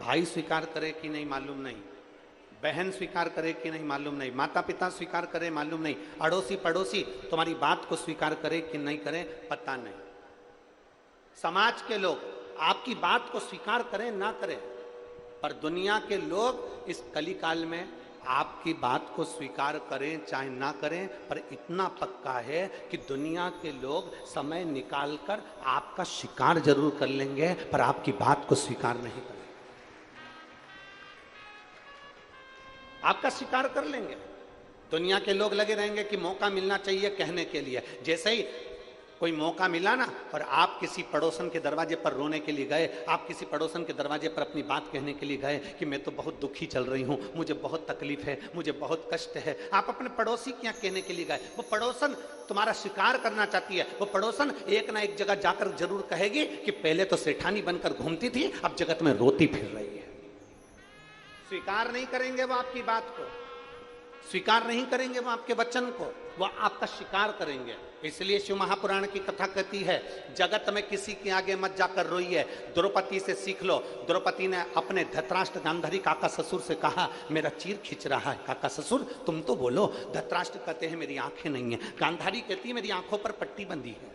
भाई स्वीकार करे कि नहीं मालूम नहीं, बहन स्वीकार करे कि नहीं मालूम नहीं, माता पिता स्वीकार करे मालूम नहीं, अड़ोसी पड़ोसी तुम्हारी बात को स्वीकार करे कि नहीं करे पता नहीं, समाज के लोग आपकी बात को स्वीकार करें ना करें, पर दुनिया के लोग इस कलिकाल में आपकी बात को स्वीकार करें चाहे ना करें, पर इतना पक्का है कि दुनिया के लोग समय निकालकर आपका शिकार जरूर कर लेंगे, पर आपकी बात को स्वीकार नहीं करेंगे। आपका शिकार कर लेंगे। दुनिया के लोग लगे रहेंगे कि मौका मिलना चाहिए कहने के लिए। जैसे ही कोई मौका मिला ना और आप किसी पड़ोसन के दरवाजे पर रोने के लिए गए, आप किसी पड़ोसन के दरवाजे पर अपनी बात कहने के लिए गए कि मैं तो बहुत दुखी चल रही हूँ, मुझे बहुत तकलीफ है, मुझे बहुत कष्ट है, आप अपने पड़ोसी के यहाँ कहने के लिए गए, वो पड़ोसन तुम्हारा शिकार करना चाहती है। वो पड़ोसन एक ना एक जगह जाकर जरूर कहेगी कि पहले तो सेठानी बनकर घूमती थी, अब जगत में रोती फिर रही है। स्वीकार नहीं करेंगे वो आपकी बात को, स्वीकार नहीं करेंगे वो आपके वचन को, वो आपका शिकार करेंगे। इसलिए शिव महापुराण की कथा कहती है, जगत में किसी के आगे मत जाकर रोइए, द्रौपदी से सीख लो। द्रौपदी ने अपने धृतराष्ट्र गांधारी काका ससुर से कहा, मेरा चीर खींच रहा है। काका ससुर तुम तो बोलो। धृतराष्ट्र कहते हैं मेरी आंखें नहीं है। गांधारी कहती है मेरी आंखों पर पट्टी बंधी है।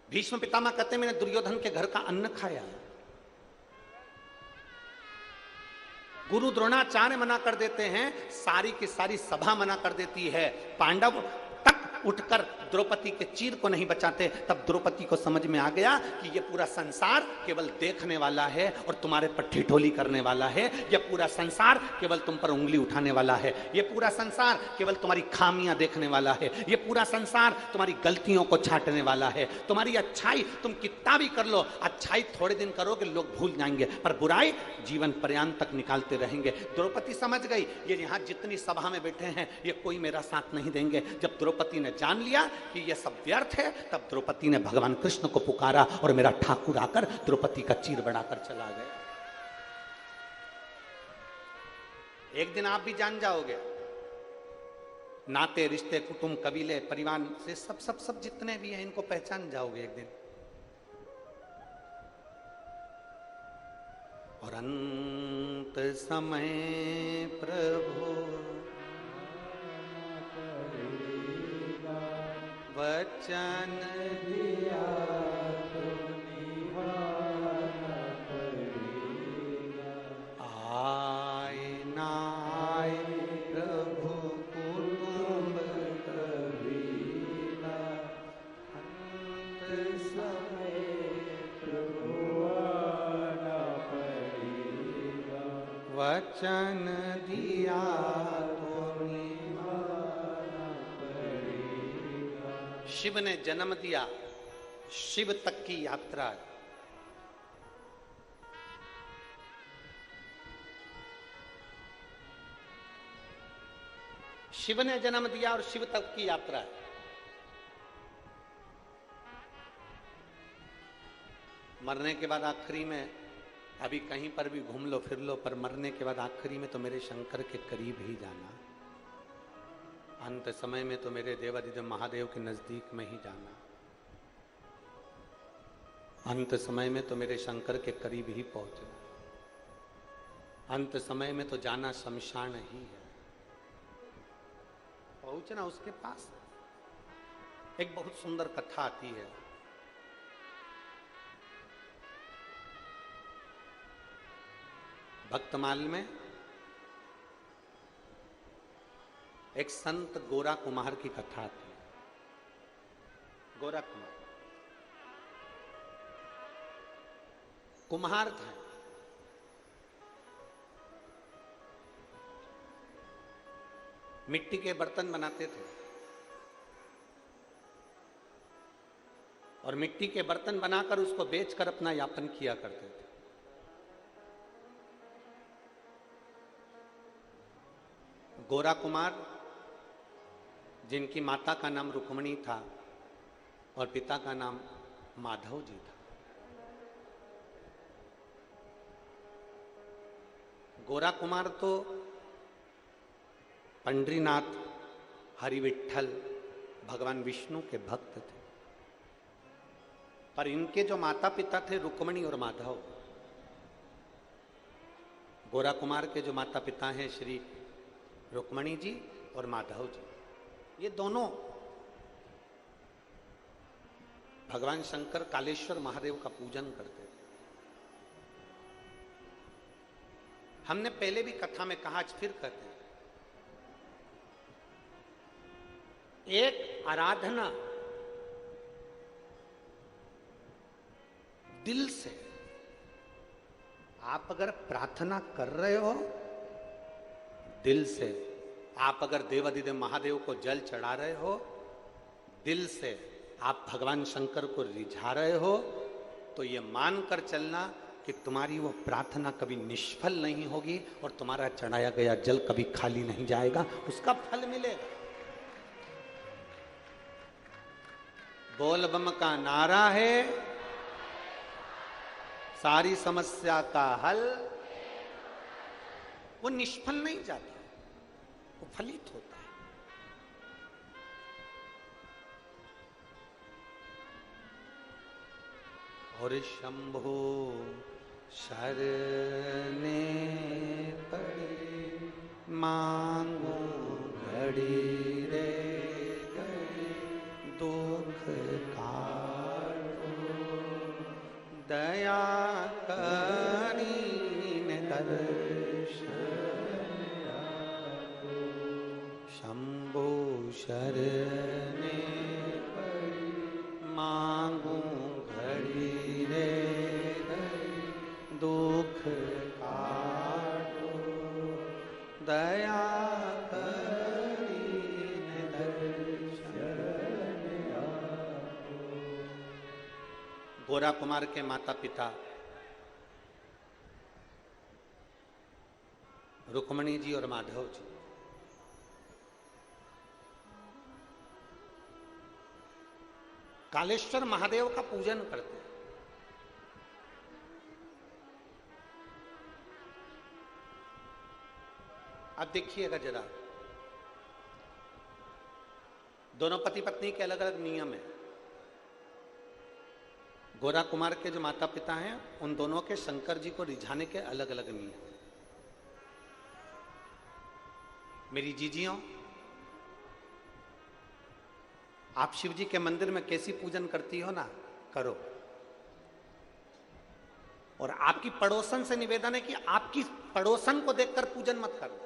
भीष्म पितामह कहते हैं मैंने दुर्योधन के घर का अन्न खाया। गुरु द्रोणाचार्य मना कर देते हैं, सारी की सारी सभा मना कर देती है। पांडव तक उठकर द्रौपदी के चीर को नहीं बचाते। तब द्रौपदी को समझ में आ गया कि ये पूरा संसार केवल देखने वाला है और तुम्हारे पर ठिठोली करने वाला है। ये पूरा संसार केवल तुम पर उंगली उठाने वाला है। ये पूरा संसार केवल तुम्हारी खामियां देखने वाला है। ये पूरा संसार तुम्हारी गलतियों को छांटने वाला है। तुम्हारी अच्छाई तुम कितना भी कर लो, अच्छाई थोड़े दिन करोगे लोग भूल जाएंगे, पर बुराई जीवन पर्यंत तक निकालते रहेंगे। द्रौपदी समझ गई ये यहाँ जितनी सभा में बैठे हैं ये कोई मेरा साथ नहीं देंगे। जब द्रौपदी ने जान लिया कि ये सब व्यर्थ है, तब द्रौपदी ने भगवान कृष्ण को पुकारा और मेरा ठाकुर आकर द्रौपदी का चीर बढ़ाकर चला गया। एक दिन आप भी जान जाओगे, नाते रिश्ते कुटुंब कबीले परिवार से सब जितने भी हैं इनको पहचान जाओगे एक दिन। और अंत समय प्रभु वचन दिया तो निभाना पड़ेगा। आए ना आए प्रभु कुटुंब कबीला, अंत समय प्रभु आना पड़ेगा। वचन दिया शिव ने जन्म दिया, शिव तक की यात्रा। शिव ने जन्म दिया और शिव तक की यात्रा। मरने के बाद आखिरी में अभी कहीं पर भी घूम लो फिर लो, पर मरने के बाद आखिरी में तो मेरे शंकर के करीब ही जाना। अंत समय में तो मेरे देवाधिदेव महादेव के नजदीक में ही जाना। अंत समय में तो मेरे शंकर के करीब ही पहुंचना। अंत समय में तो जाना शमशान ही है, पहुंचना उसके पास। एक बहुत सुंदर कथा आती है। भक्तमाल में एक संत गोरा कुमार की कथा थी। गोरा कुम्हार था। मिट्टी के बर्तन बनाते थे और मिट्टी के बर्तन बनाकर उसको बेचकर अपना यापन किया करते थे। गोरा कुमार जिनकी माता का नाम रुक्मणी था और पिता का नाम माधव जी था। गोरा कुमार तो पंडरीनाथ, हरिविठल, भगवान विष्णु के भक्त थे, पर इनके जो माता पिता थे रुक्मणी और माधव, गोरा कुमार के जो माता पिता हैं श्री रुक्मणी जी और माधव जी, ये दोनों भगवान शंकर कालेश्वर महादेव का पूजन करते थे। हमने पहले भी कथा में कहा, आज फिर कहते हैं, एक आराधना दिल से, आप अगर प्रार्थना कर रहे हो दिल से, आप अगर देवाधिदेव महादेव को जल चढ़ा रहे हो दिल से, आप भगवान शंकर को रिझा रहे हो, तो ये मानकर चलना कि तुम्हारी वो प्रार्थना कभी निष्फल नहीं होगी और तुम्हारा चढ़ाया गया जल कभी खाली नहीं जाएगा, उसका फल मिलेगा। बोल बम का नारा है, सारी समस्या का हल, वो निष्फल नहीं जाता, वो फलित होता है। और शंभो शरणे पड़े, मांगो घड़ी रे घड़ी, दुख काटो दया करीन दर्शन, शंभो शरणे पड़ी, मांगो घड़ी रे घड़ी, दुख काटो दया करीन दर्शन। गोरा कुमार के माता पिता रुक्मणी जी और माधव जी, कालेश्वर महादेव का पूजन करते हैं। अब देखिएगा जरा, दोनों पति पत्नी के अलग अलग नियम है। गोरा कुमार के जो माता पिता हैं उन दोनों के शंकर जी को रिझाने के अलग अलग नियम हैं। मेरी जीजियों, आप शिव जी के मंदिर में कैसी पूजन करती हो ना, करो। और आपकी पड़ोसन से निवेदन है कि आपकी पड़ोसन को देखकर पूजन मत करो।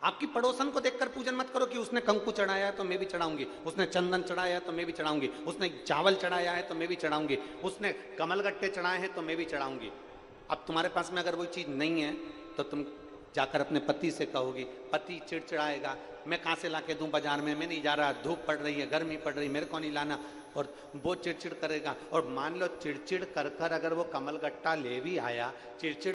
आपकी पड़ोसन को देखकर पूजन मत करो कि उसने कंकु चढ़ाया है तो मैं भी चढ़ाऊंगी, उसने चंदन चढ़ाया है तो मैं भी चढ़ाऊंगी, उसने चावल चढ़ाया है तो मैं भी चढ़ाऊंगी, उसने कमलगट्टे चढ़ाए हैं तो मैं भी चढ़ाऊंगी। अब तुम्हारे पास में अगर वो चीज नहीं है तो तुम जाकर अपने पति से कहोगी, पति चिड़चिड़ाएगा, मैं कहाँ से लाके दूं बाजार में, मैं नहीं जा रहा, धूप पड़ रही है, गर्मी पड़ रही, मेरे को नहीं लाना, और वो चिड़चिड़ करेगा। और मान लो चिड़चिड़ कर कर अगर वो कमलगट्टा ले भी आया, चिड़चिड़